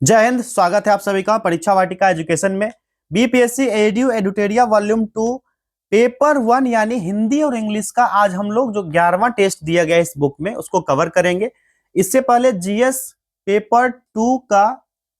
जय हिंद। स्वागत है आप सभी का परीक्षा वाटिका एजुकेशन में। बीपीएससी एडू एडुटेरिया वॉल्यूम 2 पेपर 1 यानी हिंदी और इंग्लिश का आज हम लोग जो 11वां टेस्ट दिया गया इस बुक में उसको कवर करेंगे। इससे पहले जीएस पेपर 2 का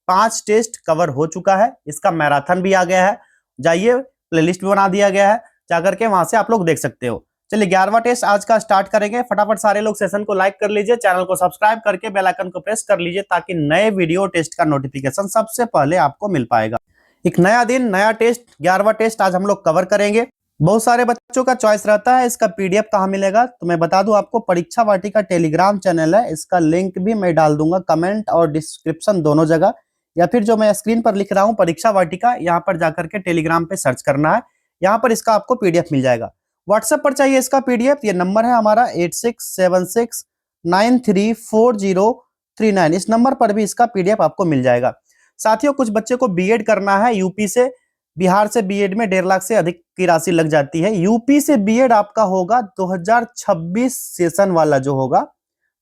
5 टेस्ट कवर हो चुका है, इसका मैराथन भी आ गया है। जाइए, प्लेलिस्ट भी बना दिया गया है, जाकर के वहां से आप लोग देख सकते हो। चलिए 11वां टेस्ट आज का स्टार्ट करेंगे। फटाफट सारे लोग सेशन को लाइक कर लीजिए, चैनल को सब्सक्राइब करके बेल आइकन को प्रेस कर लीजिए ताकि नए वीडियो टेस्ट का नोटिफिकेशन सबसे पहले आपको मिल पाएगा। एक नया दिन, नया टेस्ट, 11वां टेस्ट आज हम लोग कवर करेंगे। बहुत सारे बच्चों का चॉइस रहता है इसका पीडीएफ कहाँ मिलेगा, तो मैं बता दूं आपको, परीक्षा वाटिका टेलीग्राम चैनल है, इसका लिंक भी मैं डाल दूंगा कमेंट और डिस्क्रिप्शन दोनों जगह, या फिर जो मैं स्क्रीन पर लिख रहा हूँ परीक्षा वाटिका, यहाँ पर जाकर के टेलीग्राम पे सर्च करना है, यहाँ पर इसका आपको पीडीएफ मिल जाएगा। व्हाट्सएप पर चाहिए इसका पीडीएफ, ये नंबर है हमारा 8676934039, इस नंबर पर भी इसका पीडीएफ आपको मिल जाएगा। साथियों, कुछ बच्चे को बीएड करना है यूपी से, बिहार से बीएड में 1.5 लाख से अधिक की राशि लग जाती है। यूपी से बीएड आपका होगा 2026 सेशन वाला जो होगा,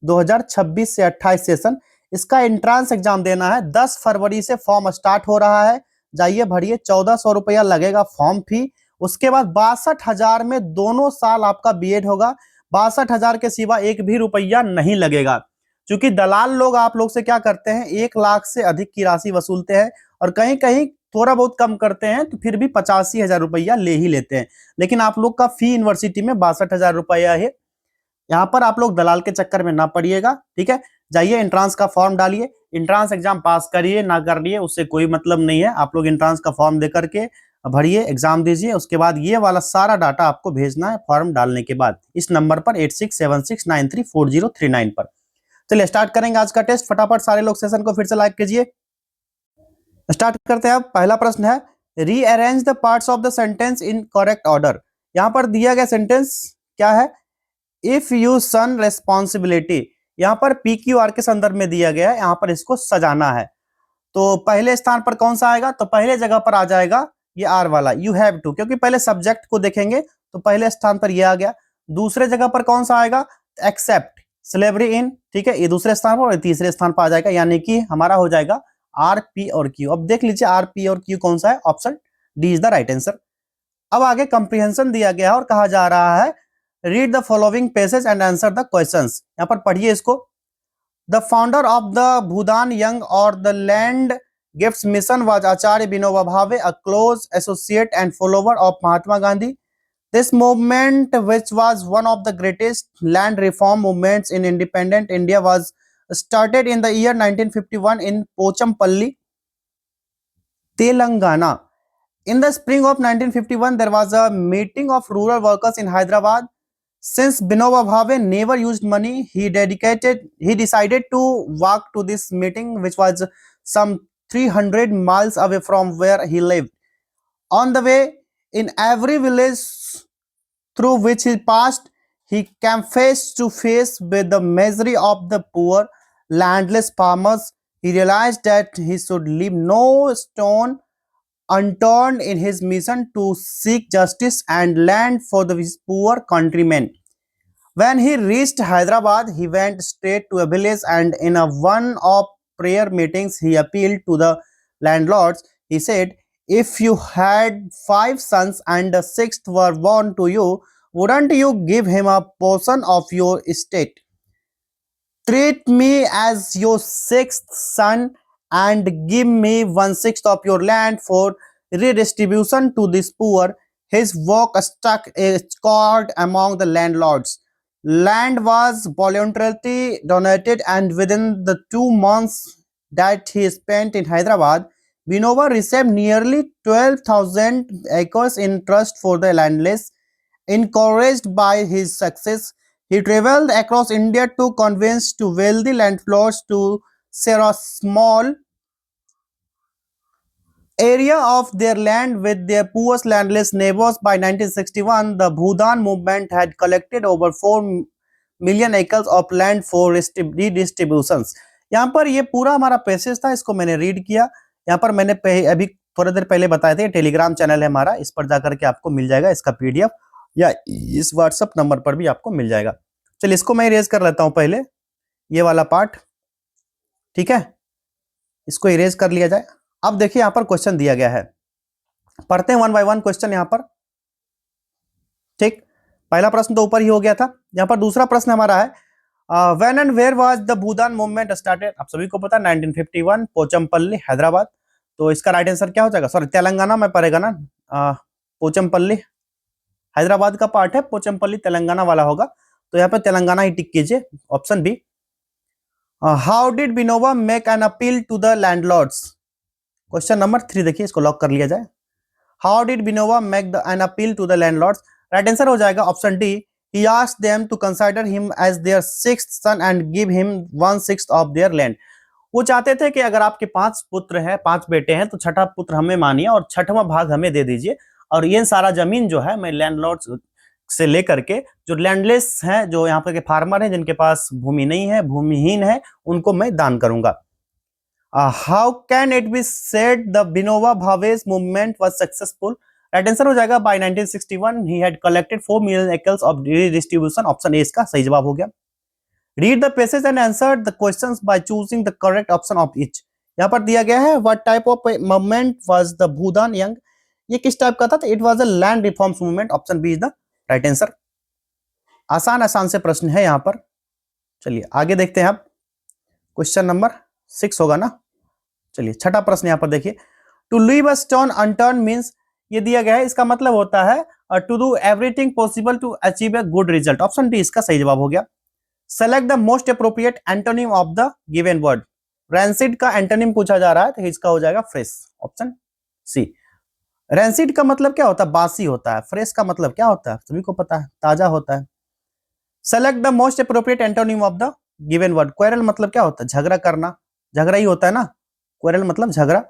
2026 से 28 सेशन, इसका एंट्रेंस एग्जाम देना है। 10 फरवरी से फॉर्म स्टार्ट हो रहा है, जाइए भरिए, 1400 रुपया लगेगा फॉर्म फी। उसके बाद 62,000 में दोनों साल आपका बीएड होगा। 62,000 के सिवा एक भी रुपया नहीं लगेगा, क्योंकि दलाल लोग आप लोग से क्या करते हैं, 1 लाख से अधिक की राशि वसूलते हैं और कहीं कहीं थोड़ा बहुत कम करते हैं तो फिर भी 85,000 रुपया ले ही लेते हैं। लेकिन आप लोग का फी यूनिवर्सिटी में 62,000 रुपया है। यहाँ पर आप लोग दलाल के चक्कर में ना पड़िएगा, ठीक है। जाइए एंट्रांस का फॉर्म डालिए, एंट्रांस एग्जाम पास करिए ना करिए उससे कोई मतलब नहीं है। आप लोग एंट्रांस का फॉर्म दे करके भरिए, एग्जाम दीजिए, उसके बाद ये वाला सारा डाटा आपको भेजना है फॉर्म डालने के बाद इस नंबर पर 8676934039 पर। चलिए स्टार्ट करेंगे आज का टेस्ट। फटाफट सारे लोग सेशन को फिर से लाइक कीजिए। स्टार्ट करते हैं। अब पहला प्रश्न है, rearrange the parts of the sentence in correct order. यहां पर दिया गया सेंटेंस क्या है, इफ यू सन रेस्पॉन्सिबिलिटी, यहां पर PQR के संदर्भ में दिया गया है, यहां पर इसको सजाना है। तो पहले स्थान पर कौन सा आएगा, तो पहले जगह पर आ जाएगा ये आर वाला, यू हैव टू, क्योंकि पहले सब्जेक्ट को देखेंगे तो पहले स्थान पर ये आ गया। दूसरे जगह पर कौन सा आएगा, एक्सेप्ट स्लेवरी इन, ठीक है, ये दूसरे स्थान पर, और तीसरे स्थान पर आ जाएगा, यानी कि हमारा हो जाएगा आर पी और क्यू। अब देख लीजिए आर पी और क्यू कौन सा है, option D is the right answer. अब आगे कंप्रीहेंशन दिया गया है और कहा जा रहा है, read the following passage and answer the questions. यहां पर पढ़िए इसको। The founder of the Bhoodan यंग और the land gifts mission was Acharya Vinoba Bhave, a close associate and follower of Mahatma Gandhi. This movement, which was one of the greatest land reform movements in independent India, was started in the year 1951 in Pochampalli, Telangana. In the spring of 1951, there was a meeting of rural workers in Hyderabad. Since Vinoba Bhave never used money, he decided to walk to this meeting, which was some 300 miles away from where he lived. On the way, in every village through which he passed, he came face to face with the misery of the poor, landless farmers. He realized that he should leave no stone unturned in his mission to seek justice and land for his poor countrymen. When he reached Hyderabad, he went straight to a village, and in one of prayer meetings, he appealed to the landlords. He said, if you had 5 sons and the 6th were born to you, wouldn't you give him a portion of your estate? Treat me as your 6th son and give me 1/6 of your land for redistribution to this poor. His work struck a chord among the landlords. Land was voluntarily donated, and within the 2 months that he spent in Hyderabad, Vinoba received nearly 12,000 acres in trust for the landless. Encouraged by his success, he traveled across India to convince to wealthy landlords to share a small area of their land with their poorest landless neighbors. By 1961, the Bhudan movement had collected over 4 million acres of land for redistributions. यहाँ पर ये पूरा हमारा passage था, इसको मैंने read किया। यहाँ पर मैंने अभी थोड़ी देर पहले बताए थे, टेलीग्राम चैनल है हमारा, इस पर जाकर के आपको मिल जाएगा इसका पीडीएफ, या इस व्हाट्सएप नंबर पर भी आपको मिल जाएगा। चलिए इसको मैं इरेज कर लेता हूं पहले, ये वाला पार्ट, ठीक है। इसको इरेज कर लिया जाए। अब देखिए यहां पर क्वेश्चन दिया गया है, पढ़ते हैं वन बाय वन क्वेश्चन यहां पर। ठीक, पहला प्रश्न तो ऊपर ही हो गया था। यहां पर दूसरा प्रश्न हमारा है, when and where was the Bhoodan movement started. आप सभी को पता 1951 पोचमपल्ली हैदराबाद। तो इसका राइट आंसर क्या हो जाएगा, सॉरी तेलंगाना में पड़ेगा ना, पोचमपल्ली हैदराबाद का पार्ट है, पोचमपल्ली तेलंगाना वाला होगा, तो यहाँ पे तेलंगाना ही टिक कीजिए, ऑप्शन बी। हाउ डिड बिनोवा make an appeal to the landlords. Question number 3 देखिए, इसको लॉक कर लिया जाए। हाउ डिड बिनोवा make an appeal to the landlords, right answer हो जाएगा option D. He asked them to consider him as their sixth son and give him 1/6 of their land. वो चाहते थे कि अगर आपके 5 पुत्र हैं, 5 बेटे हैं, तो छठा पुत्र हमें मानिए और छठवां भाग हमें दे दीजिए, और ये सारा जमीन जो है मैं लैंडलॉर्ड से लेकर के, जो लैंडलेस हैं, जो यहाँ पर के फार्मर हैं, जिनके पास भूमि नहीं है, भूमिहीन है, उनको मैं दान करूंगा। How can it be said the बिनोवा Bhave's movement was successful, right answer हो जाएगा by 1961 he had collected 4 million acres of distribution, option A इसका सही जवाब हो गया। Read the passage and answer the questions by choosing the correct option of each. यहां पर दिया गया है, what type of movement was the Bhoodan यंग, ये किस टाइप का था, तो it was a land reforms movement, option b is the right answer. आसान आसान से प्रश्न है यहां पर। चलिए आगे देखते हैं, आप क्वेश्चन नंबर 6 होगा ना। चलिए छठा प्रश्न यहां पर देखिए, to leave a stone unturned means, ये दिया गया है, इसका मतलब होता है to do everything possible to achieve a good result, option d इसका सही जवाब हो गया। Select the most appropriate antonym of the given word, rancid का एंटोनिम पूछा जा रहा है, तो इसका हो जाएगा फ्रेश, ऑप्शन सी। रैंसिड का मतलब क्या होता है, बासी होता है। फ्रेश का मतलब क्या होता है, सभी को पता है, ताजा होता है। Select the most appropriate antonym of the given word, quarrel मतलब क्या होता है, झगड़ा करना, झगड़ा ही होता है ना, क्वेरल मतलब झगड़ा।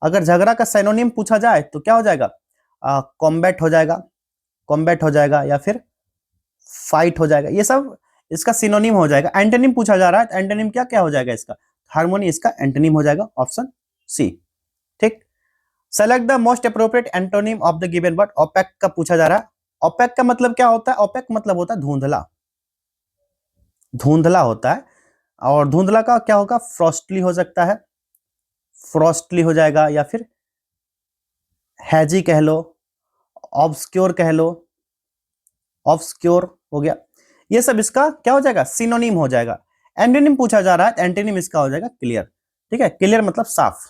अगर झगड़ा का सिनोनिम पूछा जाए तो क्या हो जाएगा, कॉम्बैट हो जाएगा, कॉम्बैट हो जाएगा, या फिर फाइट हो जाएगा, ये सब इसका सिनोनिम हो जाएगा। एंटोनिम पूछा जा रहा है, तो एंटोनिम क्या क्या हो जाएगा इसका, हार्मोनी इसका एंटोनिम हो जाएगा, ऑप्शन सी। ठीक, select the most appropriate antonym of the given word, opaque का पूछा जा रहा है। ओपेक का मतलब क्या होता है, ओपेक मतलब होता है धुंधला, धुंधला होता है। और धुंधला का क्या होगा, फ्रॉस्टली हो सकता है, फ्रॉस्टली हो जाएगा, या फिर हैजी कह लो, ऑब्सक्योर कह लो, ऑब्सक्योर हो गया, ये सब इसका क्या हो जाएगा, सिनोनिम हो जाएगा। एंटोनिम पूछा जा रहा है, एंटोनिम इसका हो जाएगा क्लियर। ठीक है, क्लियर मतलब साफ।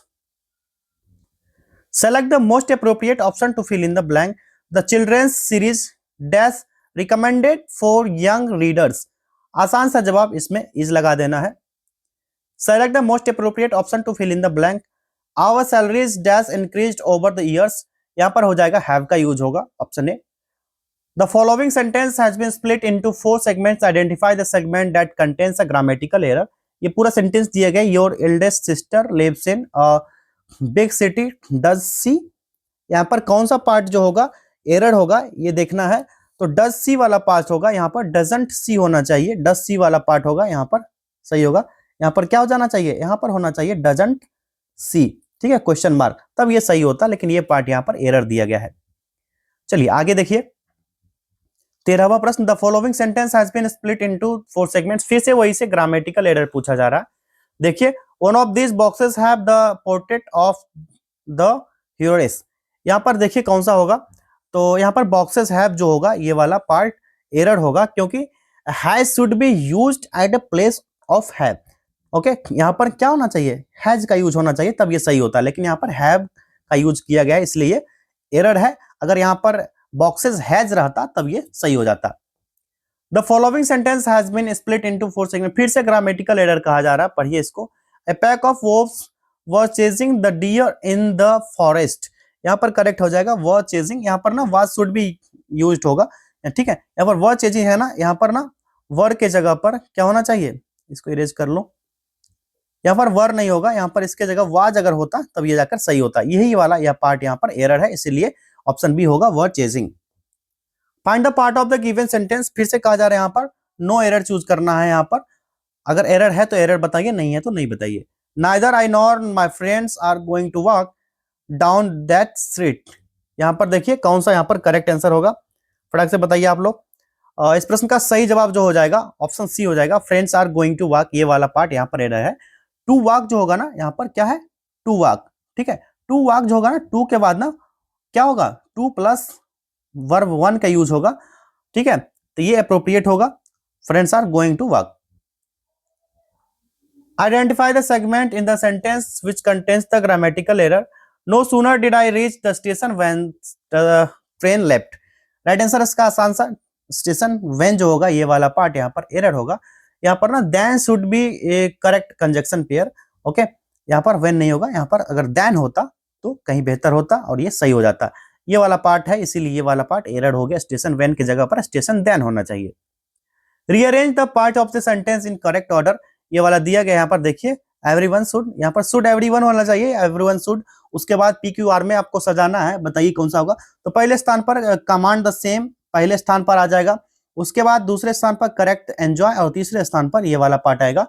Select the most appropriate option to fill in the blank, the children's series dash recommended for young readers, आसान सा जवाब इसमें इज लगा देना है। Select the most appropriate option to fill in the blank, our salaries dash increased over the years, यहां पर हो जाएगा हैव का यूज होगा, option a. The following sentence has been split into 4 segments. Identify the segment that contains a grammatical error. ये पूरा sentence दिया गया, your eldest sister lives in a big city. Does she? यहाँ पर कौन सा पार्ट जो होगा एरर होगा ये देखना है। तो does she वाला पार्ट होगा, यहाँ पर doesn't she होना चाहिए, does she वाला पार्ट होगा यहाँ पर सही होगा। यहाँ पर क्या हो जाना चाहिए, यहाँ पर होना चाहिए doesn't she, ठीक है, क्वेश्चन मार्क, तब ये सही होता, लेकिन ये पार्ट यहाँ पर एरर दिया गया है। चलिए आगे देखिए 13वां प्रश्न, the following sentence has been split into 4 segments, फिर से वही से ग्रामेटिकल एरर पूछा जा रहा है। देखिए one of this boxes have the portrait of the heroes, यहाँ पर देखिए कौन सा होगा, तो यहाँ पर बॉक्सेस हैव जो होगा ये वाला पार्ट एरर होगा, क्योंकि has should be used at a place of have. Okay, यहाँ पर क्या होना चाहिए, हैज का यूज होना चाहिए, तब ये सही होता है, लेकिन यहाँ पर हैव का यूज किया गया है, इसलिए ये एरर है। अगर यहाँ पर बॉक्सेस हैज रहता तब ये सही हो जाता। The following sentence has been split into 4 segment, फिर से ग्रामेटिकल एरर कहा जा रहा है, पढ़िए इसको। A pack of wolves were chasing the deer in the forest, यहाँ पर करेक्ट हो जाएगा वर चेजिंग, यहाँ पर ना वाज शुड बी यूज्ड होगा, ठीक है। यहाँ पर वर चेजिंग है ना, यहाँ पर ना वर के जगह पर क्या होना चाहिए, इसको इरेज कर लो, यहाँ पर वर नहीं होगा, यहाँ पर इसके जगह वाज अगर होता तब ये जाकर सही होता, यही वाला यह पार्ट यहाँ पर एरर है, इसीलिए ऑप्शन बी होगा word chasing. Find the part of the given sentence, फिर से कहा जा रहा है यहाँ पर नो एरर चूज करना है, यहाँ पर अगर एरर है तो एरर बताइए, नहीं है तो नहीं बताइए। Neither I nor my friends are going to walk down that street, यहाँ पर देखिए कौन सा यहाँ पर करेक्ट आंसर होगा, फटाक से बताइए आप लोग। इस प्रश्न का सही जवाब जो हो जाएगा ऑप्शन सी हो जाएगा, friends are going to walk, ये वाला पार्ट यहाँ पर एरर है। टू वॉक जो होगा ना यहाँ पर क्या है, टू वॉक, ठीक है। टू वॉक जो होगा ना, टू के बाद ना क्या होगा, टू प्लस वर्ब वन का यूज होगा, ठीक है। तो ये अप्रोप्रिएट होगा, friends are going to walk. Identify the segment in the sentence which contains the grammatical error. No sooner did I reach the station when the train left. Right answer इसका आसान सा station when जो होगा ये वाला part यहाँ पर error होगा। यहाँ पर ना then should be a correct conjunction pair, okay. यहाँ पर when नहीं होगा, यहाँ पर अगर then होता तो कहीं बेहतर होता और ये सही हो जाता। ये वाला पार्ट है इसीलिए ये वाला पार्ट एरर हो गया, स्टेशन when की जगह पर स्टेशन then होना चाहिए। Rearrange the part of the sentence in correct order. ये वाला दिया गया यहाँ पर देखिए, एवरीवन शुड, यहाँ पर शुड एवरीवन होना चाहिए, एवरीवन शुड। उसके बाद PQR में आपको सजाना है, बताइए कौन सा होगा। तो पहले स्थान पर कमांड द सेम पहले स्थान पर आ जाएगा, उसके बाद दूसरे स्थान पर करेक्ट एंजॉय और तीसरे स्थान पर ये वाला पार्ट आएगा।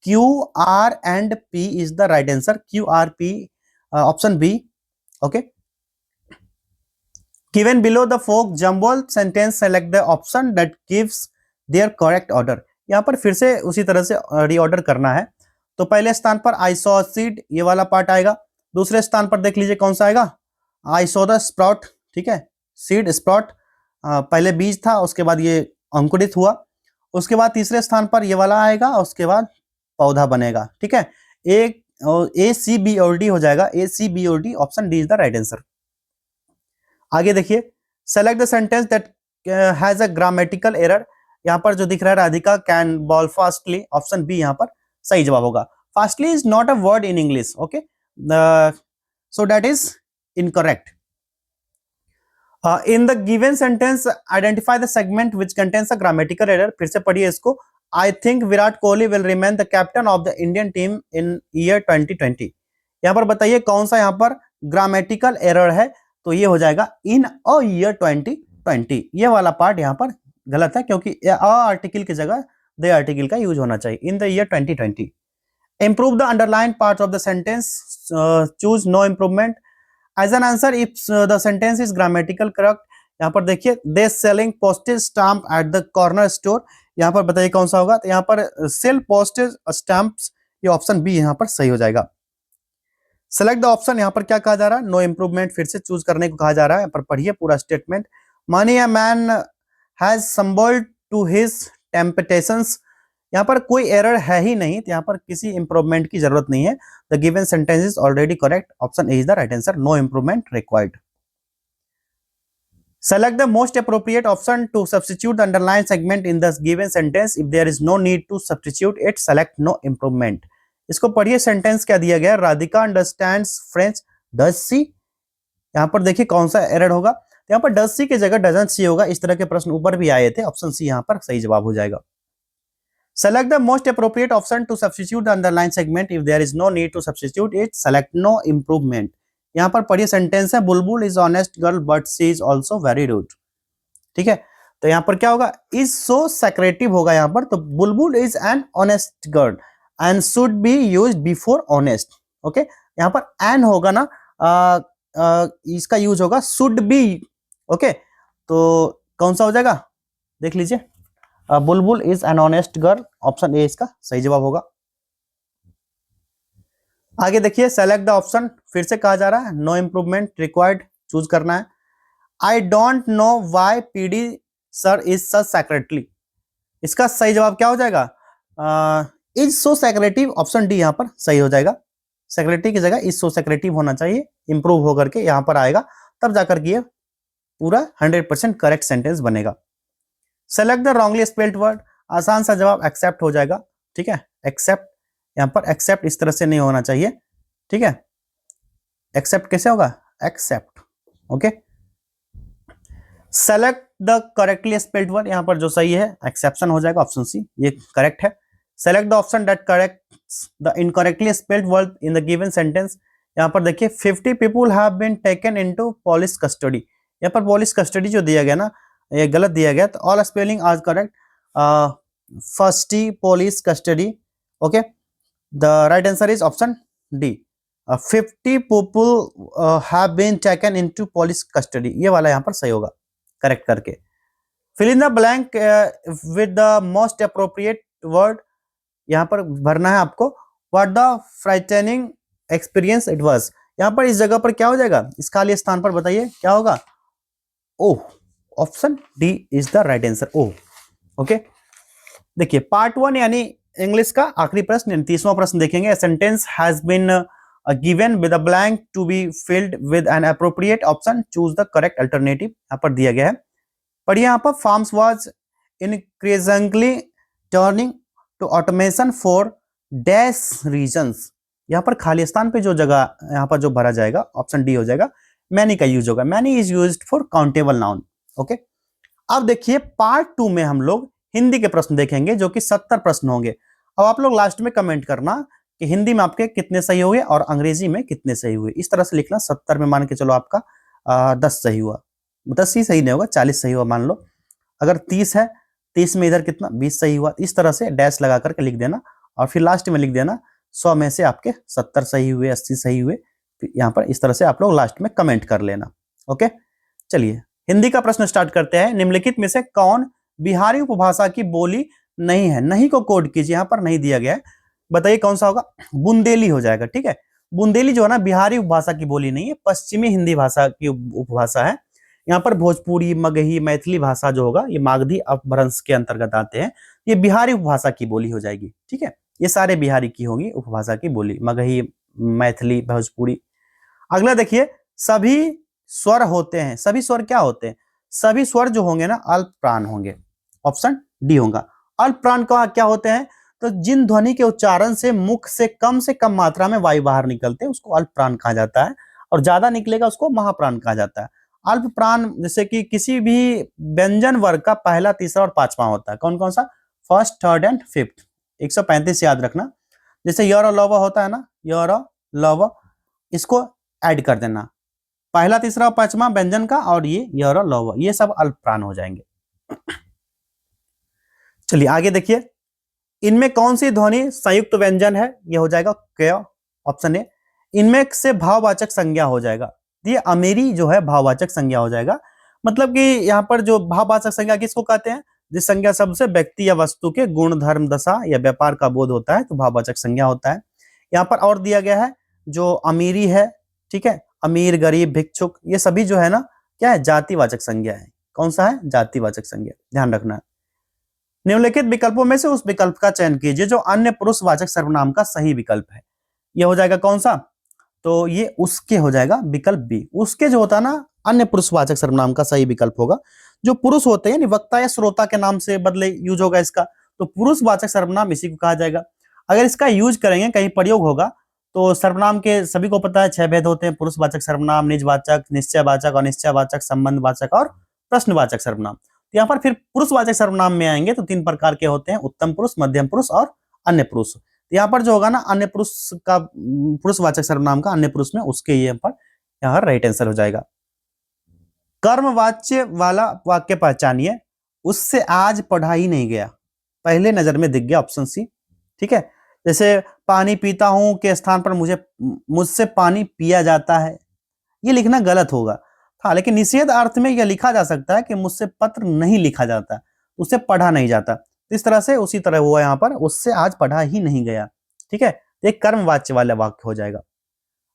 QR and P is the right answer, QRP option b, okay. Given below the folk jumble sentence, select the option that gives their correct order. यहाँ पर फिर से उसी तरह से रीऑर्डर करना है। तो पहले स्थान पर आई सॉ सीड ये वाला पार्ट आएगा, दूसरे स्थान पर देख लीजिए कौन सा आएगा, आई सॉ द स्प्राउट, ठीक है। सीड स्प्राउट पहले बीज था, उसके बाद ये अंकुरित हुआ, उसके बाद तीसरे स्थान पर ये वाला आएगा, उसके बाद पौधा बनेगा, ठीक है। ACBOD हो जाएगा, ACBOD option D is the right answer. आगे देखिए, select the sentence that has a grammatical error. यहाँ पर जो दिख रहा है Radhika can bowl fastly, option B यहाँ पर सही जवाब होगा। Fastly is not a word in English, okay, so that is incorrect. In the given sentence identify the segment which contains a grammatical error. फिर से पढ़िए इसको। I think Virat Kohli will remain the captain of the Indian team in year 2020। यहाँ पर बताइए कौन सा यहाँ पर ग्रामेटिकल एरर है, तो ये हो जाएगा इन अ ईयर 2020। ये वाला पार्ट यहाँ पर गलत है क्योंकि अ आर्टिकल की जगह द आर्टिकल का यूज होना चाहिए, in the year 2020। Improve the underline part of the sentence, choose no improvement as an answer if the sentence is grammatical correct. यहाँ पर देखिए, they selling postage stamp at the corner store, यहाँ पर बताइए कौन सा होगा, तो यहाँ पर सेल पोस्टेज स्टाम्प्स, ये ऑप्शन बी यहाँ पर सही हो जाएगा। सेलेक्ट द ऑप्शन, यहाँ पर क्या कहा जा रहा है, नो इंप्रूवमेंट फिर से चूज करने को कहा जा रहा है। यहाँ पर पढ़िए पूरा statement. Many a man has succumbed to his temptations, यहाँ पर कोई एरर है ही नहीं, तो यहाँ पर किसी इंप्रूवमेंट की जरूरत नहीं है। The given sentence is already correct, option a is the right answer, no improvement required. Select the most appropriate option to substitute the underlined segment in the given sentence. If there is no need to substitute it, select no improvement. इसको पढ़िए, sentence क्या दिया गया, Radhika understands French, does she. यहाँ पर देखिए कौन सा एरर होगा, तो यहाँ पर डज सी की जगह डजंट सी होगा। इस तरह के प्रश्न ऊपर भी आए थे, ऑप्शन सी यहाँ पर सही जवाब हो जाएगा। Select the most appropriate option to substitute the underlined segment. If there is no need to substitute it, select no improvement. यहाँ पर पढ़िए सेंटेंस है, Bulbul is honest girl but she is also very rude, ठीक है। तो यहाँ पर क्या होगा, इज सो सेक्रेटिव होगा यहाँ पर, तो बुलबुल is an honest girl and should be use before honest, okay. यहाँ पर एन होगा ना, इसका यूज होगा शुड बी, ओके। तो कौन सा हो जाएगा, देख लीजिए, बुलबुल is an honest girl, option A इसका सही जवाब होगा। आगे देखिए, सेलेक्ट द ऑप्शन, फिर से कहा जा रहा है नो इंप्रूवमेंट रिक्वायर्ड चूज करना है। I don't know why PD sir is such secretly, इसका सही जवाब क्या हो जाएगा, इज सो सेक्रेटिव, ऑप्शन डी यहाँ पर सही हो जाएगा। सेक्रेटरी की जगह इज सो सेक्रेटिव होना चाहिए, इंप्रूव होकर के यहाँ पर आएगा, तब जाकर के ये पूरा 100% करेक्ट सेंटेंस बनेगा। Select the wrongly spelled word, आसान सा जवाब एक्सेप्ट हो जाएगा, ठीक है। एक्सेप्ट, यहाँ पर एक्सेप्ट इस तरह से नहीं होना चाहिए, ठीक है। एक्सेप्ट कैसे होगा, except, okay. Select the correctly spelled word, यहाँ पर जो सही है एक्सेप्शन हो जाएगा, ऑप्शन सी ये करेक्ट है। Select the option that corrects the incorrectly spelled word in the given sentence. यहाँ पर देखिए, 50 people have been taken into police custody, यहाँ पर पुलिस कस्टडी जो दिया गया ना, ये गलत दिया गया, तो all spelling are correct, fifty police custody, okay. The right answer is option D, 50 people have been taken into police custody, ये वाला यहाँ पर सही होगा करेक्ट करके। Fill in the blank with the most appropriate word, यहाँ पर भरना है आपको, what the frightening experience it was. यहाँ पर इस जगह पर क्या हो जाएगा, इस खाली स्थान पर बताइए क्या होगा, oh, option D is the right answer, oh. Okay, देखिए पार्ट 1 यानी इंग्लिश का आखिरी प्रश्न, 30वां प्रश्न देखेंगे। Sentence has been given with a blank to be filled with an appropriate option, choose the correct alternative, यहाँ पर दिया गया है। पढ़िए यहाँ पर, farms was increasingly turning to automation for dash regions। यहाँ पर खाली स्थान पे जो जगह यहाँ पर जो भरा जाएगा ऑप्शन डी हो जाएगा, मैनी का यूज होगा, many is used for countable noun. Okay, अब देखिए पार्ट 2 में हम लोग हिंदी के प्रश्न देखेंगे जो कि 70 प्रश्न होंगे। अब आप लोग लास्ट में कमेंट करना कि हिंदी में आपके कितने सही हुए और अंग्रेजी में कितने सही हुए, इस तरह से लिखना। 70 में मान के चलो आपका 10 सही हुआ, 10 ही सही नहीं होगा, 40 सही हुआ मान लो। अगर 30 है, 30 में इधर कितना 20 सही हुआ, इस तरह से डैश लगा करके लिख देना और फिर लास्ट में लिख देना 100 में से आपके 70 सही हुए, 80 सही हुए, यहाँ पर इस तरह से आप लोग लास्ट में कमेंट कर लेना। ओके, चलिए हिंदी का प्रश्न स्टार्ट करते हैं। निम्नलिखित में से कौन बिहारी उपभाषा की बोली नहीं है, नहीं को कोड कीजिए, यहाँ पर नहीं दिया गया है, बताइए कौन सा होगा। बुंदेली हो जाएगा, ठीक है। बुंदेली जो है ना बिहारी उपभाषा की बोली नहीं है, पश्चिमी हिंदी भाषा की उपभाषा है। यहाँ पर भोजपुरी, मगही, मैथिली भाषा जो होगा ये मागधी अपभ्रंश के अंतर्गत आते हैं, ये बिहारी उपभाषा की बोली हो जाएगी, ठीक है। ये सारे बिहारी की होगी उपभाषा की बोली, मगही, मैथिली, भोजपुरी। अगला देखिए, सभी स्वर होते हैं, सभी स्वर क्या होते हैं, सभी स्वर जो होंगे ना अल्प प्राण होंगे, ऑप्शन डी होगा। अल्प प्राण का क्या होते हैं, तो जिन ध्वनि के उच्चारण से मुख से कम मात्रा में वायु बाहर निकलते हैं उसको अल्प प्राण कहा जाता है, और ज्यादा निकलेगा उसको महाप्राण कहा जाता है। अल्प प्राण जैसे कि किसी भी व्यंजन वर्ग का पहला, तीसरा और पांचवा होता है, कौन कौन सा, फर्स्ट, थर्ड एंड फिफ्थ। 135 याद रखना, जैसे य और लव होता है ना, य और लव, इसको ऐड कर देना, पहला, तीसरा और पांचवा व्यंजन का, और ये य और लव, ये सब अल्प प्राण हो जाएंगे। चलिए आगे देखिए, इनमें कौन सी ध्वनि संयुक्त व्यंजन है, ये हो जाएगा क, ऑप्शन ए। इनमें से भाववाचक संज्ञा हो जाएगा, ये अमेरी जो है भाववाचक संज्ञा हो जाएगा। मतलब कि यहाँ पर जो भाववाचक संज्ञा किसको कहते हैं, जिस संज्ञा शब्द से व्यक्ति या वस्तु के गुण, धर्म, दशा या व्यापार का बोध होता है तो भाववाचक संज्ञा होता है। यहाँ पर और दिया गया है जो अमीरी है, ठीक है, अमीर, गरीब, भिक्षुक, ये सभी जो है ना क्या है, जातिवाचक संज्ञा है। कौन सा है, जातिवाचक संज्ञा, ध्यान रखना है। निम्नलिखित विकल्पों में से उस विकल्प का चयन कीजिए जो अन्य पुरुषवाचक सर्वनाम का सही विकल्प है। यह हो जाएगा कौन सा, तो ये उसके हो जाएगा, विकल्प बी। उसके जो होता है ना अन्य पुरुषवाचक सर्वनाम का सही विकल्प होगा। जो पुरुष होते हैं वक्ता या श्रोता के नाम से बदले यूज होगा इसका, तो पुरुषवाचक सर्वनाम इसी को कहा जाएगा। अगर इसका यूज करेंगे, कहीं प्रयोग होगा, तो सर्वनाम के सभी को पता है 6 भेद होते हैं, पुरुषवाचक सर्वनाम, निजवाचक, निश्चयवाचक, अनिश्चयवाचक, संबंधवाचक और प्रश्नवाचक सर्वनाम। यहाँ पर फिर पुरुषवाचक सर्वनाम में आएंगे तो 3 प्रकार के होते हैं, उत्तम पुरुष, मध्यम पुरुष और अन्य पुरुष। यहाँ पर जो होगा ना अन्य पुरुष का, पुरुषवाचक सर्वनाम का अन्य पुरुष में, उसके ये पर यहाँ राइट आंसर हो जाएगा। कर्मवाच्य वाला वाक्य पहचानिए, उससे आज पढ़ा ही नहीं गया, पहले नजर में दिख गया, ऑप्शन सी, ठीक है। जैसे पानी पीता हूं के स्थान पर मुझसे पानी पिया जाता है, ये लिखना गलत होगा। हाँ, लेकिन निषेध अर्थ में यह लिखा जा सकता है कि मुझसे पत्र नहीं लिखा जाता, उससे पढ़ा नहीं जाता। इस तरह से उसी तरह हुआ यहाँ पर, उससे आज पढ़ा ही नहीं गया, ठीक है। एक कर्मवाच्य वाला वाक्य हो जाएगा।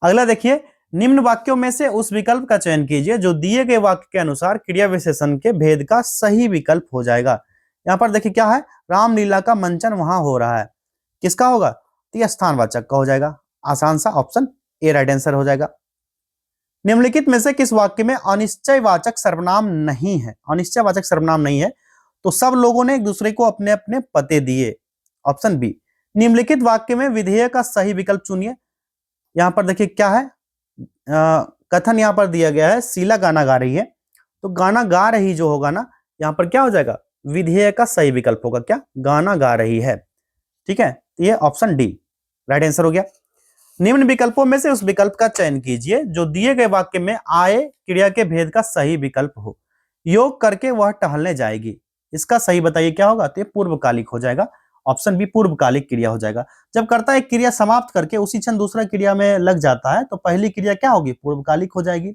अगला देखिए, निम्न वाक्यों में से उस विकल्प का चयन कीजिए जो दिए गए वाक्य के अनुसार क्रिया विशेषण के भेद का सही विकल्प हो जाएगा। यहाँ पर देखिए क्या है, रामलीला का मंचन वहां हो रहा है, किसका होगा, तो यह स्थानवाचक का हो जाएगा, आसान सा, ऑप्शन ए राइट आंसर हो जाएगा। निम्नलिखित में से किस वाक्य में अनिश्चयवाचक सर्वनाम नहीं है, अनिश्चयवाचक सर्वनाम नहीं है, तो सब लोगों ने एक दूसरे को अपने अपने पते दिए, ऑप्शन बी। निम्नलिखित वाक्य में विधेय का सही विकल्प चुनिए। यहां पर देखिए क्या है, कथन यहां पर दिया गया है, शीला गाना गा रही है, तो गाना गा रही जो होगा ना, यहां पर क्या हो जाएगा, विधेय का सही विकल्प होगा, क्या, गाना गा रही है, ठीक है। ये ऑप्शन डी राइट आंसर हो गया। निम्न विकल्पों में से उस विकल्प का चयन कीजिए जो दिए गए वाक्य में आए क्रिया के भेद का सही विकल्प हो। योग करके वह टहलने जाएगी, इसका सही बताइए क्या होगा, तो ये पूर्वकालिक हो जाएगा, ऑप्शन बी पूर्वकालिक क्रिया हो जाएगा। जब कर्ता एक क्रिया समाप्त करके उसी क्षण दूसरा क्रिया में लग जाता है तो पहली क्रिया क्या होगी, पूर्वकालिक हो जाएगी।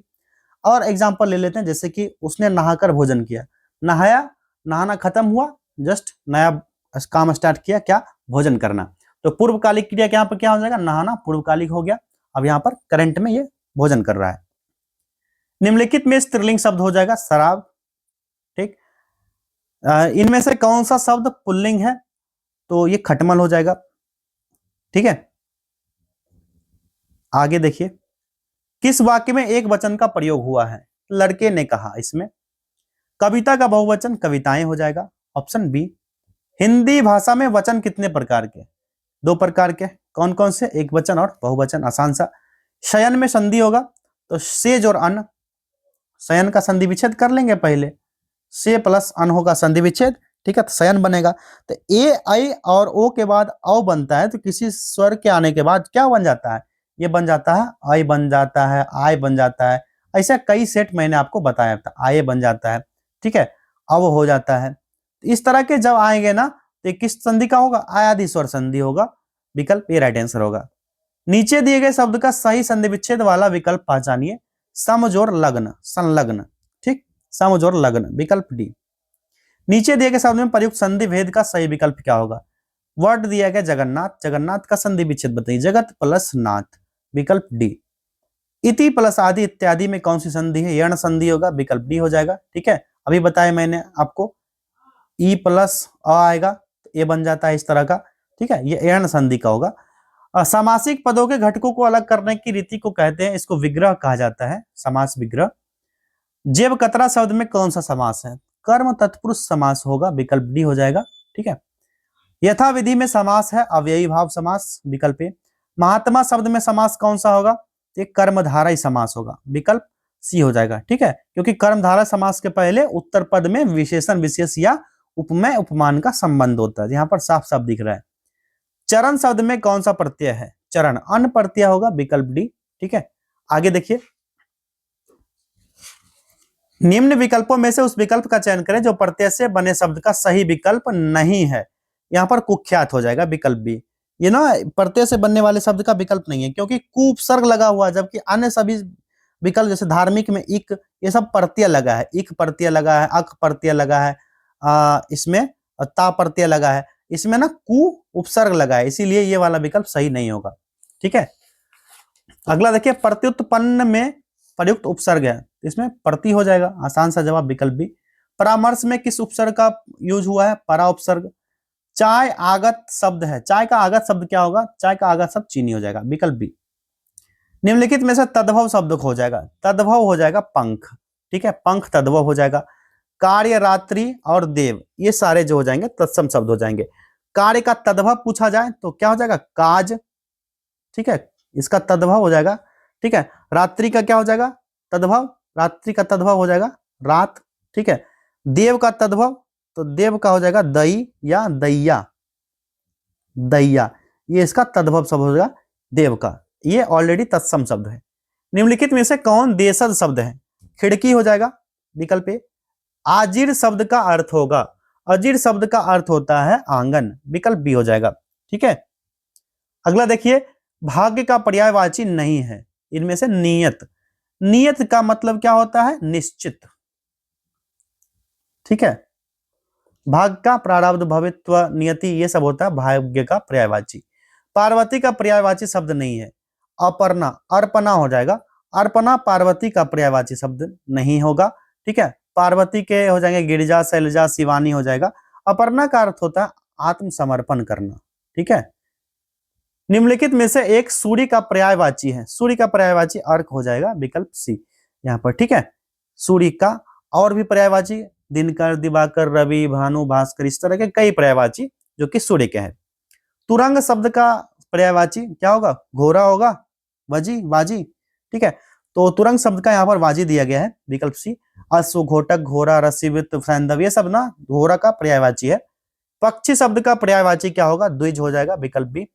और एग्जाम्पल ले लेते हैं, जैसे कि उसने नहाकर भोजन किया, नहाया, नहाना खत्म हुआ, जस्ट नया काम स्टार्ट किया, क्या, भोजन करना, तो पूर्वकालिक क्रिया के यहाँ पर क्या हो जाएगा, नहाना पूर्वकालिक हो गया। अब यहाँ पर करंट में ये भोजन कर रहा है। निम्नलिखित में स्त्रीलिंग शब्द हो जाएगा शराब। ठीक, इनमें से कौन सा शब्द पुल्लिंग है, तो ये खटमल हो जाएगा। ठीक है, आगे देखिए, किस वाक्य में एक वचन का प्रयोग हुआ है, लड़के ने कहा। इसमें कविता का बहुवचन कविताएं हो जाएगा, ऑप्शन बी। हिंदी भाषा में वचन कितने प्रकार के, दो प्रकार के, कौन कौन से, एक वचन और बहुवचन, आसान सा। शयन में संधि होगा, तो सेज और अन, शयन का संधि विच्छेद कर लेंगे पहले, से प्लस अन होगा संधि विच्छेद, ठीक है, तो शयन बनेगा। तो ए आई और ओ के बाद औ बनता है, तो किसी स्वर के आने के बाद क्या बन जाता है, ये बन जाता है आई, बन जाता है आय, बन जाता है, ऐसा कई सेट मैंने आपको बताया था, आय बन जाता है। ठीक है, अब हो जाता है। इस तरह के जब आएंगे ना, तो किस संधि का होगा, आयादि स्वर संधि होगा, विकल्प ए राइट आंसर होगा। नीचे दिए गए शब्द का सही संधि विच्छेद वाला विकल्प पहचानिए, समजोर लग्न, संलग्न। ठीक, समजोर लग्न, विकल्प डी। नीचे दिए गए शब्द में प्रयुक्त संधि भेद का सही विकल्प क्या होगा, वर्ड दिया गया जगन्नाथ, जगन्नाथ का संधि विच्छेद बताइए, जगत प्लस नाथ, विकल्प डी। इति प्लस आदि इत्यादि में कौन सी संधि है, यण संधि होगा, विकल्प डी हो जाएगा। ठीक है, अभी बताया मैंने आपको, ई प्लस अ आएगा तो ये बन जाता है इस तरह का। ठीक है, ये यण संधि का होगा। समासिक पदों के घटकों को अलग करने की रीति को कहते हैं, इसको विग्रह कहा जाता है, समास विग्रह। जेब कतरा शब्द में कौन सा समास है, कर्म तत्पुरुष समास होगा, विकल्प डी हो जाएगा। ठीक है, यथाविधि में समास है, अव्ययी भाव समास, विकल्प ए। महात्मा शब्द में समास कौन सा होगा, तो कर्मधारय समास होगा, विकल्प सी हो जाएगा। ठीक है, क्योंकि कर्मधारय समास के पहले उत्तर पद में विशेषण विशेष या उपमेय उपमान का संबंध होता है, यहाँ पर साफ साफ दिख रहा है। चरण शब्द में कौन सा प्रत्यय है, चरण, अन प्रत्यय होगा, विकल्प डी। ठीक है, आगे देखिए, निम्न विकल्पों में से उस विकल्प का चयन करें जो प्रत्यय से बने शब्द का सही विकल्प नहीं है। यहाँ पर कुख्यात हो जाएगा, विकल्प बी। ये ना प्रत्यय से बनने वाले शब्द का विकल्प नहीं है, क्योंकि कु उपसर्ग लगा हुआ है, जबकि अन्य सभी विकल्प जैसे धार्मिक में इक, ये सब प्रत्यय लगा है, इक प्रत्यय लगा है, अक प्रत्यय लगा है, इसमें ता प्रत्यय लगा है, इसमें ना कु उपसर्ग लगा है, इसीलिए ये वाला विकल्प सही नहीं होगा। ठीक है, अगला देखिए, प्रत्युत्पन्न में प्रयुक्त उपसर्ग है, इसमें प्रति हो जाएगा, आसान सा जवाब, विकल्प बी। परामर्श में किस उपसर्ग का यूज हुआ है, परा उपसर्ग। चाय आगत शब्द है, चाय का आगत शब्द क्या होगा, चाय का आगत शब्द चीनी हो जाएगा, विकल्प बी। निम्नलिखित में से तद्भव शब्द हो जाएगा, तद्भव हो जाएगा पंख। ठीक है, पंख तद्भव हो जाएगा। कार्य, रात्रि और देव, ये सारे जो हो जाएंगे तत्सम शब्द हो जाएंगे। कार्य का तद्भव पूछा जाए तो क्या हो जाएगा, काज। ठीक है, इसका तद्भव हो जाएगा। ठीक है, रात्रि का क्या हो जाएगा, तद्भव, रात्रि का तद्भव हो जाएगा रात। ठीक है, देव का तद्भव, तो देव का हो जाएगा दई या दैया, दैया, ये इसका तद्भव शब्द हो जाएगा देव का, ये ऑलरेडी तत्सम शब्द है। निम्नलिखित में से कौन देशज शब्द है, खिड़की हो जाएगा, विकल्प ए। आजीर शब्द का अर्थ होगा, अजीर शब्द का अर्थ होता है आंगन, विकल्प बी हो जाएगा। ठीक है, अगला देखिए, भाग्य का पर्यायवाची नहीं है, इनमें से नियत, नियत का मतलब क्या होता है, निश्चित। ठीक है, भाग्य का प्रारब्ध, भवित्व, नियति, ये सब होता है भाग्य का पर्यायवाची। पार्वती का पर्यायवाची शब्द नहीं है, अपर्णा, अर्पणा हो जाएगा, अर्पणा पार्वती का पर्यायवाची शब्द नहीं होगा। ठीक है, पार्वती के हो जाएंगे गिरिजा, शैलजा, शिवानी हो जाएगा। अपर्णा का अर्थ होता है आत्मसमर्पण करना। ठीक है, निम्नलिखित में से एक सूर्य का पर्यायवाची है, सूर्य का पर्यायवाची अर्क हो जाएगा, विकल्प सी यहाँ पर। ठीक है, सूर्य का और भी पर्यायवाची, दिनकर, दिवाकर, रवि, भानु, भास्कर, इस तरह के कई पर्यायवाची जो कि सूर्य के हैं। तुरंग शब्द का पर्यायवाची क्या होगा, घोड़ा होगा, वजी, वाजी। ठीक है, तो तुरंग शब्द का यहाँ पर वाजी दिया गया है, विकल्प सी। अश्व, घोटक, घोड़ा, रसीवित, सैंधव, ये सब ना घोड़ा का पर्यायवाची है। पक्षी शब्द का पर्यायवाची क्या होगा, द्विज हो जाएगा, विकल्प बी।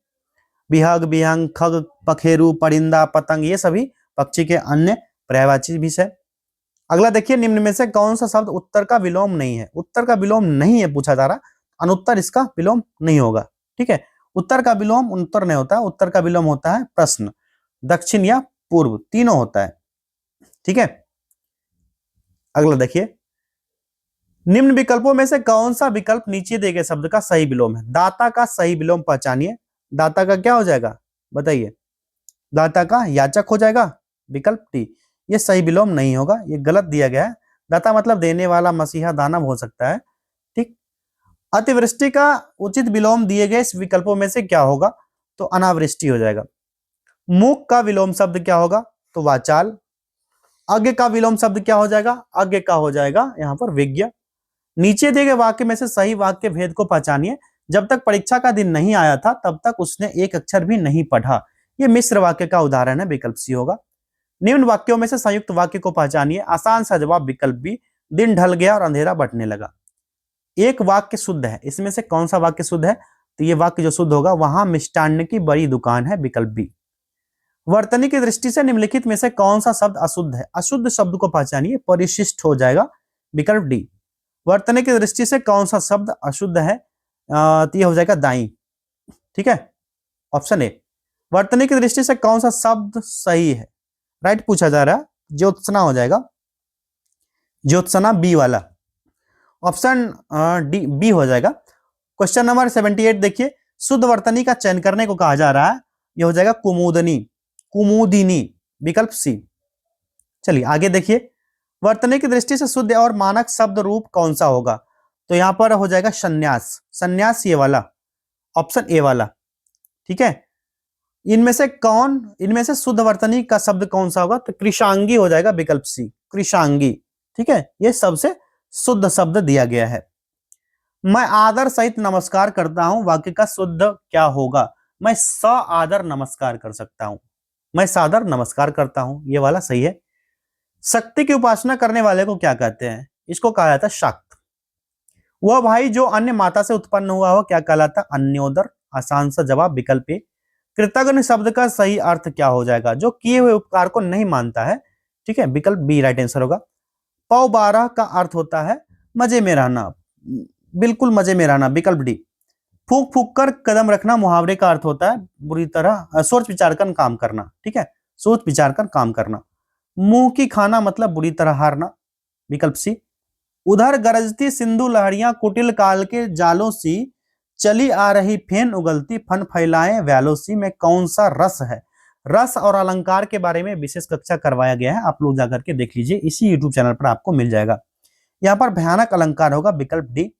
बिहग, बिहंग, खग, पखेरु, परिंदा, पतंग, ये सभी पक्षी के अन्य पर्यायवाची भी है। अगला देखिए, निम्न में से कौन सा शब्द उत्तर का विलोम नहीं है, उत्तर का विलोम नहीं है पूछा जा रहा, अनुत्तर इसका विलोम नहीं होगा। ठीक है, उत्तर का विलोम उत्तर नहीं होता, उत्तर का विलोम होता है प्रश्न, दक्षिण या पूर्व, तीनों होता है। ठीक है, अगला देखिए, निम्न विकल्पों में से कौन सा विकल्प नीचे दिए गए शब्द का सही विलोम है, दाता का सही विलोम पहचानिए, दाता का क्या हो जाएगा बताइए, दाता का याचक हो जाएगा, विकल्प डी। ये सही विलोम नहीं होगा, ये गलत दिया गया है। दाता मतलब देने वाला, मसीहा, दानव हो सकता है, ठीक। अतिवृष्टि का उचित विलोम दिए गए इस विकल्पों में से क्या होगा, तो अनावृष्टि हो जाएगा। मूक का विलोम शब्द क्या होगा, तो वाचाल। अज्ञ का विलोम शब्द क्या हो जाएगा, अज्ञ का हो जाएगा यहाँ पर विज्ञ। नीचे दिए गए वाक्य में से सही वाक्य भेद को पहचानिए। जब तक परीक्षा का दिन नहीं आया था तब तक उसने एक अक्षर भी नहीं पढ़ा। ये मिश्र वाक्य का उदाहरण है, विकल्प सी होगा। निम्न वाक्यों में से संयुक्त वाक्य को पहचानिए। आसान सा जवाब विकल्प बी, दिन ढल गया और अंधेरा बढ़ने लगा। एक वाक्य शुद्ध है, इसमें से कौन सा वाक्य शुद्ध है, तो ये वाक्य जो शुद्ध होगा, वहां मिष्टान्न की बड़ी दुकान है, विकल्प बी। वर्तनी की दृष्टि से निम्नलिखित में से कौन सा शब्द अशुद्ध है, अशुद्ध शब्द को पहचानिए, परिशिष्ट हो जाएगा, विकल्प डी। वर्तनी की दृष्टि से कौन सा शब्द अशुद्ध है, तो ये हो जाएगा दाई, ठीक है, ऑप्शन ए। वर्तनी की दृष्टि से कौन सा शब्द सही है, राइट पूछा जा रहा है, ज्योत्सना हो जाएगा, ज्योत्सना बी वाला, ऑप्शन डी बी हो जाएगा। क्वेश्चन नंबर 78 देखिए, शुद्ध वर्तनी का चयन करने को कहा जा रहा है, ये हो जाएगा कुमुदनी, कुमुदिनी, विकल्प सी। चलिए आगे देखिए, वर्तनी की दृष्टि से शुद्ध और मानक शब्द रूप कौन सा होगा, तो यहां पर हो जाएगा संन्यास, संन्यास ये वाला, ऑप्शन ए वाला, ठीक है। इनमें से शुद्ध वर्तनी का शब्द कौन सा होगा, तो कृशांगी हो जाएगा, विकल्प सी, कृशांगी, ठीक है। ये सबसे शुद्ध शब्द दिया गया है। मैं आदर सहित नमस्कार करता हूं, वाक्य का शुद्ध क्या होगा, मैं आदर नमस्कार कर सकता हूं, मैं सादर नमस्कार करता हूं, ये वाला सही है। शक्ति की उपासना करने वाले को क्या कहते हैं, इसको कहा जाता है शाक्त। वह भाई जो अन्य माता से उत्पन्न हुआ हो क्या कहलाता, अन्योदर, आसान सा जवाब, विकल्प ए। कृतज्ञ शब्द का सही अर्थ क्या हो जाएगा, जो किए हुए उपकार को नहीं मानता है, ठीक है, विकल्प बी राइट आंसर होगा। पौ 12 का अर्थ होता है मजे में रहना, बिल्कुल मजे में रहना, विकल्प डी। फूक फूक कर कदम रखना मुहावरे का अर्थ होता है बुरी तरह सोच विचार कर काम करना, ठीक है, सोच विचार कर काम करना। मुंह की खाना मतलब बुरी तरह हारना, विकल्प सी। उधर गरजती सिंधु लहरियां कुटिल काल के जालों सी, चली आ रही फेन उगलती फन फैलाए व्यालों सी में कौन सा रस है। रस और अलंकार के बारे में विशेष कक्षा करवाया गया है, आप लोग जाकर के देख लीजिए, इसी यूट्यूब चैनल पर आपको मिल जाएगा। यहाँ पर भयानक अलंकार होगा, विकल्प डी।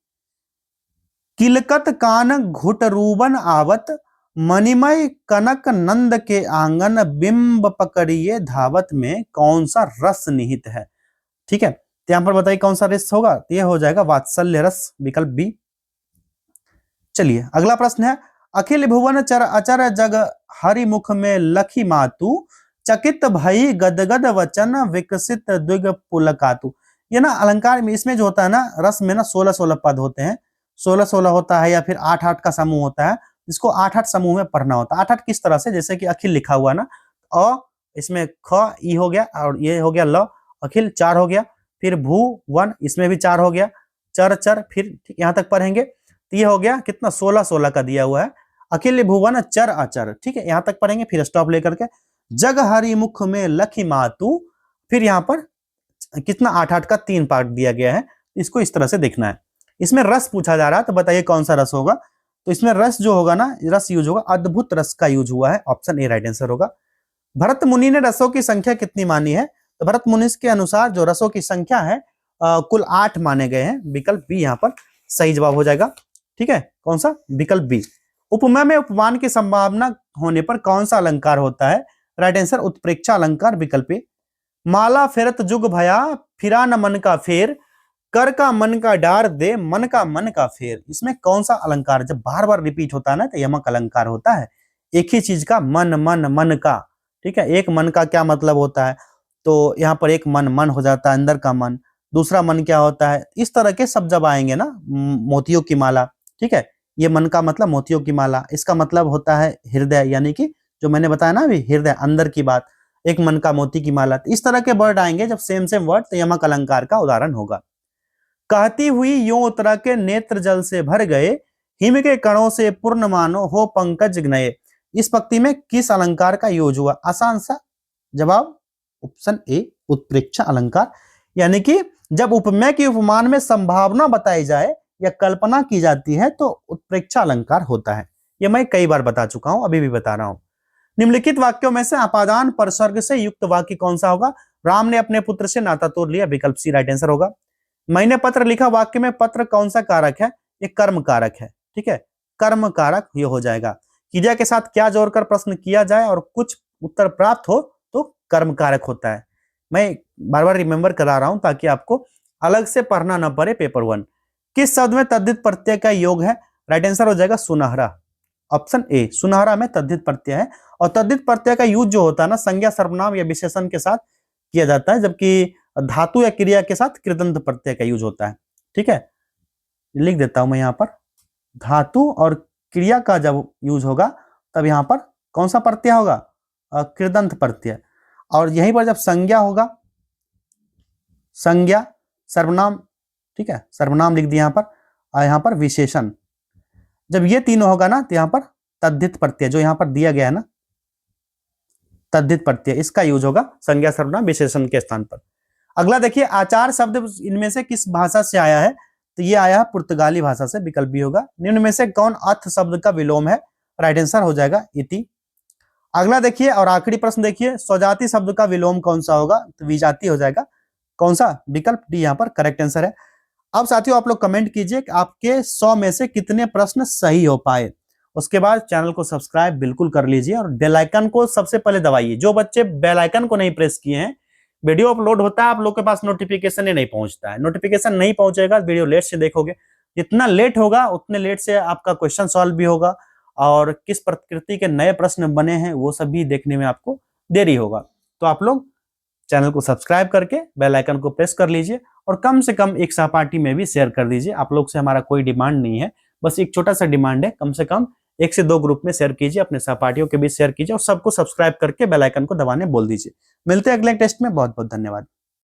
किलकत कान घुटरूबन आवत, मणिमय कनक नंद के आंगन, बिंब पकड़िए धावत में कौन सा रस निहित है, ठीक है। तो यहां पर बताइए कौन सा रस होगा, तो यह हो जाएगा वात्सल्य रस, विकल्प बी। चलिए अगला प्रश्न है, अखिल भुवन चर अचर जग हरि मुख में लखी मातु, चकित भई गदगद वचन विकसित द्विग पुलकातु। ये ना अलंकार में, इसमें जो होता है ना, रस में ना 16-16 पद होते हैं, 16-16 होता है, या फिर 8-8 का समूह होता है, इसको 8-8 समूह में पढ़ना होता है। 8-8 किस तरह से, जैसे कि अखिल लिखा हुआ ना, अ इसमें ख ई हो गया, और ये हो गया ल, अखिल 4 हो गया, फिर भू 1, इसमें भी 4 हो गया, चर चर, फिर यहाँ तक पढ़ेंगे, तो ये हो गया कितना, 16-16 का दिया हुआ है। अखिल भुवन चर अचर, ठीक है, यहाँ तक पढ़ेंगे, फिर स्टॉप लेकर के जग हरि मुख में लखी मातु, फिर यहाँ पर कितना 8-8 का 3 पार्ट दिया गया है, इसको इस तरह से देखना है। इसमें रस पूछा जा रहा है, तो बताइए कौन सा रस होगा, तो इसमें रस जो होगा ना, रस यूज होगा, अद्भुत रस का यूज हुआ है, ऑप्शन ए राइट आंसर होगा। भरत मुनि ने रसों की संख्या कितनी मानी है, तो भरत मुनि के अनुसार जो रसों की संख्या है कुल 8 माने गए हैं, विकल्प बी यहाँ पर सही जवाब हो जाएगा, ठीक है, कौन सा, विकल्प बी। उपमा में उपमान की संभावना होने पर कौन सा अलंकार होता है, राइट आंसर उत्प्रेक्षा अलंकार, विकल्प ए। माला फेरत जुग भया फिरा न मन का फेर, कर का मन का डार दे मन का फेर। इसमें कौन सा अलंकार, जब बार बार रिपीट होता है ना, तो यमक अलंकार होता है, एक ही चीज का मन मन मन का, ठीक है। एक मन का क्या मतलब होता है, तो यहाँ पर एक मन मन हो जाता है, अंदर का मन, दूसरा मन क्या होता है, इस तरह के सब जब आएंगे ना, मोतियों की माला, ठीक है, ये मन का मतलब मोतियों की माला, इसका मतलब होता है हृदय, यानी कि जो मैंने बताया ना अभी, हृदय अंदर की बात, एक मन का मोती की माला, इस तरह के वर्ड आएंगे जब सेम वर्ड, तो यमक अलंकार का उदाहरण होगा। कहती हुई यूं उतरा के नेत्र जल से भर गए, हिम के कणों से पूर्ण मानो हो पंकज नए। इस पंक्ति में किस अलंकार का यूज हुआ, आसान सा जवाब ऑप्शन ए उत्प्रेक्षा अलंकार, यानी कि जब उपमेय की उपमान में संभावना बताई जाए या कल्पना की जाती है तो उत्प्रेक्षा अलंकार होता है। ये मैं कई बार बता चुका हूं, अभी भी बता रहा हूं। निम्नलिखित वाक्यों में से अपादान परसर्ग से युक्त वाक्य कौन सा होगा? राम ने अपने पुत्र से नाता तोड़ लिया, विकल्प सी राइट आंसर होगा। मैंने पत्र लिखा वाक्य में पत्र कौन सा कारक है? ये कर्म कारक है, ठीक है, कर्म कारक ये हो जाएगा। क्रिया के साथ क्या जोड़कर प्रश्न किया जाए और कुछ उत्तर प्राप्त हो तो कर्म कारक होता है। मैं बार बार रिमेंबर करा रहा हूं ताकि आपको अलग से पढ़ना ना पड़े पेपर 1। किस शब्द में तद्धित प्रत्यय का योग है? राइट आंसर हो जाएगा सुनहरा, ऑप्शन ए, सुनहरा में तद्धित प्रत्यय है। और तद्धित प्रत्यय का यूज जो होता है ना, संज्ञा सर्वनाम या विशेषण के साथ किया जाता है, जबकि धातु या क्रिया के साथ कृदंत प्रत्यय का यूज होता है, ठीक है। लिख देता हूं मैं यहां पर, धातु और क्रिया का जब यूज होगा तब यहां पर कौन सा प्रत्यय होगा? कृदंत प्रत्यय। और यहीं पर जब संज्ञा होगा, संज्ञा सर्वनाम, ठीक है, सर्वनाम लिख दिया यहां पर, और यहां पर विशेषण, जब ये तीनों होगा ना तो यहां पर तद्धित प्रत्यय जो यहां पर दिया गया है ना, तद्धित प्रत्यय, इसका यूज होगा संज्ञा सर्वनाम विशेषण के स्थान पर। अगला देखिए, आचार शब्द इनमें से किस भाषा से आया है? तो ये आया है पुर्तगाली भाषा से, विकल्प भी होगा। निम्न में से कौन अर्थ शब्द का विलोम है? राइट आंसर हो जाएगा इति। अगला देखिए और आखिरी प्रश्न देखिए, स्वजाति शब्द का विलोम कौन सा होगा? तो विजाति हो जाएगा। कौन सा? विकल्प डी यहाँ पर करेक्ट आंसर है। अब साथियों आप लोग कमेंट कीजिए कि आपके 100 में से कितने प्रश्न सही हो पाए। उसके बाद चैनल को सब्सक्राइब बिल्कुल कर लीजिए और बेल आइकन को सबसे पहले दबाइए। जो बच्चे बेल आइकन को नहीं प्रेस किए हैं, वीडियो अपलोड होता है आप लोग के पास नोटिफिकेशन ही नहीं पहुंचता है। नोटिफिकेशन नहीं पहुंचेगा, वीडियो लेट से देखोगे, जितना लेट होगा उतने लेट से आपका क्वेश्चन सॉल्व भी होगा और किस प्रकृति के नए प्रश्न बने हैं वो सब भी देखने में आपको देरी होगा। तो आप लोग चैनल को सब्सक्राइब करके बेल आइकन को प्रेस कर लीजिए और कम से कम एक सहपाठी में भी शेयर कर दीजिए। आप लोग से हमारा कोई डिमांड नहीं है, बस एक छोटा सा डिमांड है, कम से कम 1 से 2 ग्रुप में शेयर कीजिए, अपने सहपाठियों के बीच शेयर कीजिए और सबको सब्सक्राइब करके बेल आइकन को दबाने बोल दीजिए। मिलते हैं अगले टेस्ट में, बहुत बहुत धन्यवाद।